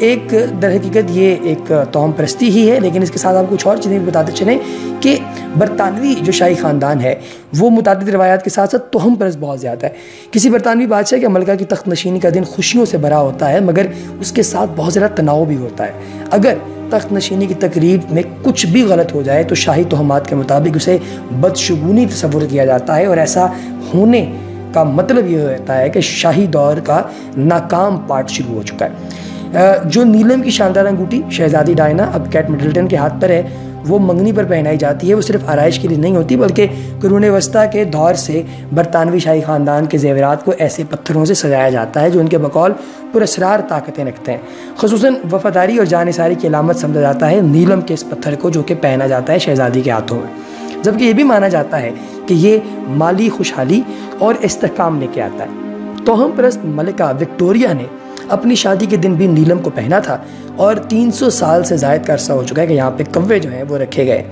ایک در حقیقت یہ ایک توہم پرستی ہی ہے، لیکن اس کے ساتھ آپ کچھ اور چیزیں بھی بتاتے چلیں کہ برطانوی جو شاہی خاندان ہے وہ متعدد روایات کے ساتھ ساتھ توہم پرست بہت زیادہ ہے۔ کسی برطانوی بادشاہ کے ملکہ کی تخت نشینی کا دن خوشیوں سے بھرا ہوتا ہے، مگر اس کے ساتھ بہت زیادہ تناؤ بھی ہوتا ہے۔ اگر تخت نشینی کی تقریب میں کچھ بھی غلط ہو جائے تو شاہی توہمات کے مطابق اسے بدشگونی تصور کیا جاتا ہے، اور ایسا ہونے کا مطلب یہ ہوتا ہے کہ شاہی دور کا ناکام پارٹ شروع ہو چکا ہے۔ جو نیلم کی شاندار انگوٹھی شہزادی ڈائنا اب کیٹ مڈلٹن کے ہاتھ پر ہے، وہ منگنی پر پہنائی جاتی ہے، وہ صرف آرائش کے لیے نہیں ہوتی بلکہ قرون وسطیٰ کے دور سے برطانوی شاہی خاندان کے زیورات کو ایسے پتھروں سے سجایا جاتا ہے جو ان کے بقول پراسرار طاقتیں رکھتے ہیں۔ خصوصاً وفاداری اور جانثاری کی علامت سمجھا جاتا ہے نیلم کے اس پتھر کو، جو کہ پہنا جاتا ہے شہزادی کے ہاتھوں میں، جبکہ یہ بھی مانا جاتا ہے کہ یہ مالی خوشحالی اور استحکام لے کے آتا ہے۔ توہم پرست ملکہ وکٹوریہ نے اپنی شادی کے دن بھی نیلم کو پہنا تھا، اور 300 سال سے زائد کا عرصہ ہو چکا ہے کہ یہاں پہ کوے جو ہیں وہ رکھے گئے۔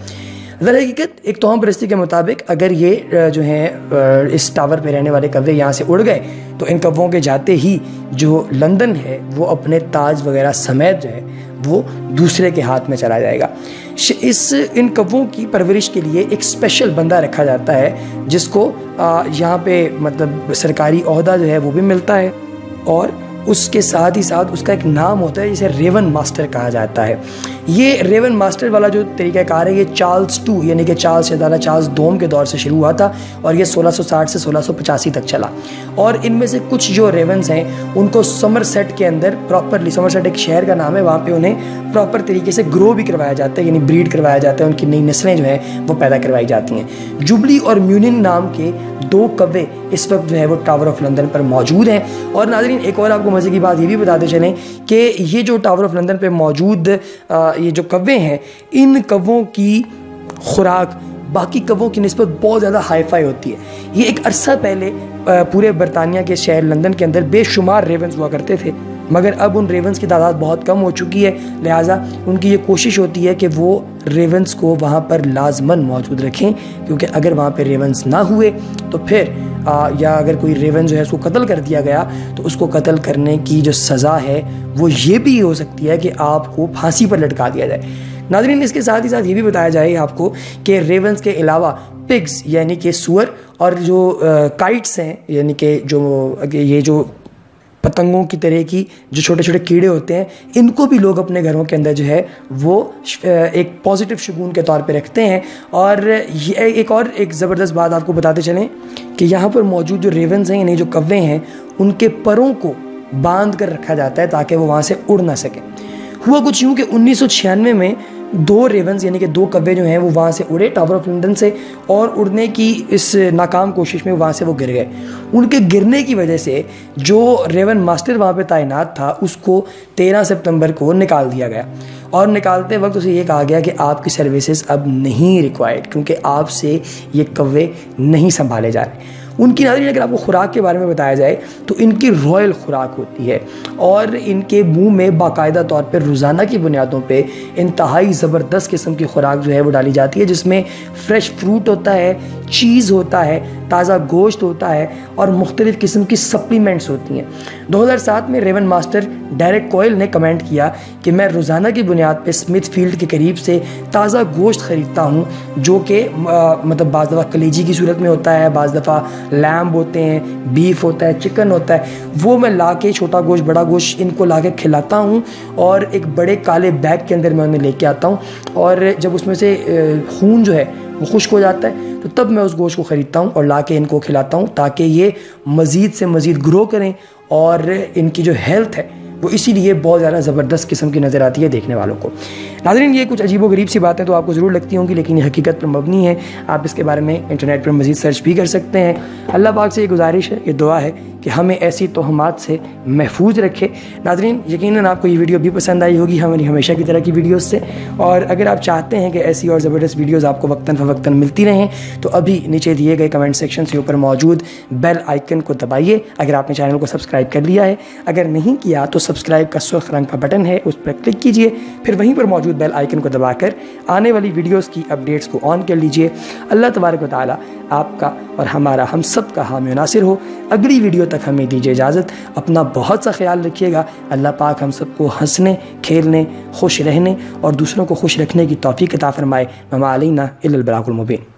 در حقیقت ایک توہم پرستی کے مطابق اگر یہ جو ہیں اس ٹاور پہ رہنے والے کوے یہاں سے اڑ گئے تو ان کووں کے جاتے ہی جو لندن ہے وہ اپنے تاج وغیرہ سمیت جو ہے وہ دوسرے کے ہاتھ میں چلا جائے گا۔ ان کووں کی پرورش کے لیے ایک اسپیشل بندہ رکھا جاتا ہے جس کو یہاں پہ مطلب سرکاری عہدہ جو ہے وہ بھی ملتا ہے، اور اس کے ساتھ ہی ساتھ اس کا ایک نام ہوتا ہے جسے ریون ماسٹر کہا جاتا ہے۔ یہ ریون ماسٹر والا جو طریقہ کار ہے یہ چارلز II یعنی کہ شہزادہ چارلز دوم کے دور سے شروع ہوا تھا، اور یہ 1660 سے 1685 تک چلا، اور ان میں سے کچھ جو ریونز ہیں ان کو سمرسیٹ کے اندر پراپرلی، سمرسیٹ ایک شہر کا نام ہے، وہاں پہ انہیں پراپر طریقے سے گرو بھی کروایا جاتا ہے، یعنی بریڈ کروایا جاتا ہے، ان کی نئی نسلیں جو ہیں وہ پیدا کروائی جاتی ہیں۔ جوبلی اور میونن نام کے 2 کوے اس وقت جو ہے وہ ٹاور آف لندن پر موجود ہیں۔ اور ناظرین ایک اور آپ کو مزے کی بات یہ بھی بتاتے چلیں کہ یہ جو ٹاور آف لندن پہ موجود یہ جو کوے ہیں، ان کووں کی خوراک باقی کووں کی نسبت بہت زیادہ ہائی فائی ہوتی ہے۔ یہ ایک عرصہ پہلے پورے برطانیہ کے شہر لندن کے اندر بے شمار ریونز ہوا کرتے تھے، مگر اب ان ریونز کی تعداد بہت کم ہو چکی ہے، لہٰذا ان کی یہ کوشش ہوتی ہے کہ وہ ریونز کو وہاں پر لازماً موجود رکھیں، کیونکہ اگر وہاں پہ ریونز نہ ہوئے تو پھر یا اگر کوئی ریون جو ہے اس کو قتل کر دیا گیا تو اس کو قتل کرنے کی جو سزا ہے وہ یہ بھی ہو سکتی ہے کہ آپ کو پھانسی پر لٹکا دیا جائے۔ ناظرین اس کے ساتھ ہی ساتھ یہ بھی بتایا جائے آپ کو کہ ریونز کے علاوہ پگز یعنی کہ سور اور جو کائٹس ہیں یعنی کہ یہ جو پتنگوں کی طرح کی جو چھوٹے چھوٹے کیڑے ہوتے ہیں، ان کو بھی لوگ اپنے گھروں کے اندر جو ہے وہ ایک پازیٹیو شگون کے طور پہ رکھتے ہیں۔ اور یہ ایک زبردست بات آپ کو بتاتے چلیں کہ یہاں پر موجود جو ریونز ہیں یعنی جو کوے ہیں ان کے پروں کو باندھ کر رکھا جاتا ہے تاکہ وہ وہاں سے اڑ نہ سکیں۔ ہوا کچھ یوں کہ 1996 میں 2 ریونز یعنی کہ 2 کوے جو ہیں وہ وہاں سے اڑے ٹاور آف لندن سے، اور اڑنے کی اس ناکام کوشش میں وہاں سے وہ گر گئے۔ ان کے گرنے کی وجہ سے جو ریون ماسٹر وہاں پہ تعینات تھا اس کو 13 سپتمبر کو نکال دیا گیا، اور نکالتے وقت اسے یہ کہا گیا کہ آپ کی سروسز اب نہیں ریکوائرڈ، کیونکہ آپ سے یہ کوے نہیں سنبھالے جا رہے۔ ان کی ناظرین اگر آپ کو خوراک کے بارے میں بتایا جائے تو ان کی رائل خوراک ہوتی ہے، اور ان کے منہ میں باقاعدہ طور پر روزانہ کی بنیادوں پہ انتہائی زبردست قسم کی خوراک جو ہے وہ ڈالی جاتی ہے، جس میں فریش فروٹ ہوتا ہے، چیز ہوتا ہے، تازہ گوشت ہوتا ہے، اور مختلف قسم کی سپلیمنٹس ہوتی ہیں۔ 2007 میں ریون ماسٹر ڈیرک کوئل نے کمنٹ کیا کہ میں روزانہ کی بنیاد پہ سمتھ فیلڈ کے قریب سے تازہ گوشت خریدتا ہوں، جو کہ مطلب بعض دفعہ کلیجی کی صورت میں ہوتا ہے، بعض دفعہ لیمب ہوتے ہیں، بیف ہوتا ہے، چکن ہوتا ہے، وہ میں لا کے چھوٹا گوشت بڑا گوشت ان کو لا کے کھلاتا ہوں، اور ایک بڑے کالے بیگ کے اندر میں انہیں لے کے آتا ہوں، اور جب اس میں سے خون جو ہے وہ خشک ہو جاتا ہے تو تب میں اس گوشت کو خریدتا ہوں اور لا کے ان کو کھلاتا ہوں تاکہ یہ مزید سے مزید گرو کریں، اور ان کی جو ہیلتھ ہے وہ اسی لیے بہت زیادہ زبردست قسم کی نظر آتی ہے دیکھنے والوں کو۔ ناظرین یہ کچھ عجیب و غریب سی باتیں تو آپ کو ضرور لگتی ہوں گی، لیکن یہ حقیقت پر مبنی ہے، آپ اس کے بارے میں انٹرنیٹ پر مزید سرچ بھی کر سکتے ہیں۔ اللہ پاک سے یہ گزارش ہے، یہ دعا ہے کہ ہمیں ایسی توہمات سے محفوظ رکھے۔ ناظرین یقیناً آپ کو یہ ویڈیو بھی پسند آئی ہوگی ہماری ہمیشہ کی طرح کی ویڈیوز سے، اور اگر آپ چاہتے ہیں کہ ایسی اور زبردست ویڈیوز آپ کو وقتاً فوقتاً ملتی رہیں تو ابھی نیچے دیے گئے کمنٹ سیکشن سے اوپر موجود بیل آئیکن کو دبائیے اگر آپ نے چینل کو سبسکرائب کر لیا ہے، اگر نہیں کیا تو سبسکرائب کا سرخ رنگ کا بٹن ہے اس پر کلک کیجئے، پھر وہیں پر موجود بیل آئیکن کو دبا کر آنے والی ویڈیوز کی اپڈیٹس کو آن کر لیجئے۔ اللہ تبارک و تعالی آپ کا اور ہمارا ہم سب کا حامی و ناصر ہو۔ اگلی ویڈیو تک ہمیں دیجیے اجازت، اپنا بہت سا خیال رکھیے گا۔ اللہ پاک ہم سب کو ہنسنے، کھیلنے، خوش رہنے اور دوسروں کو خوش رکھنے کی توفیق عطا فرمائے۔ وما علینا الا البلاغ المبین۔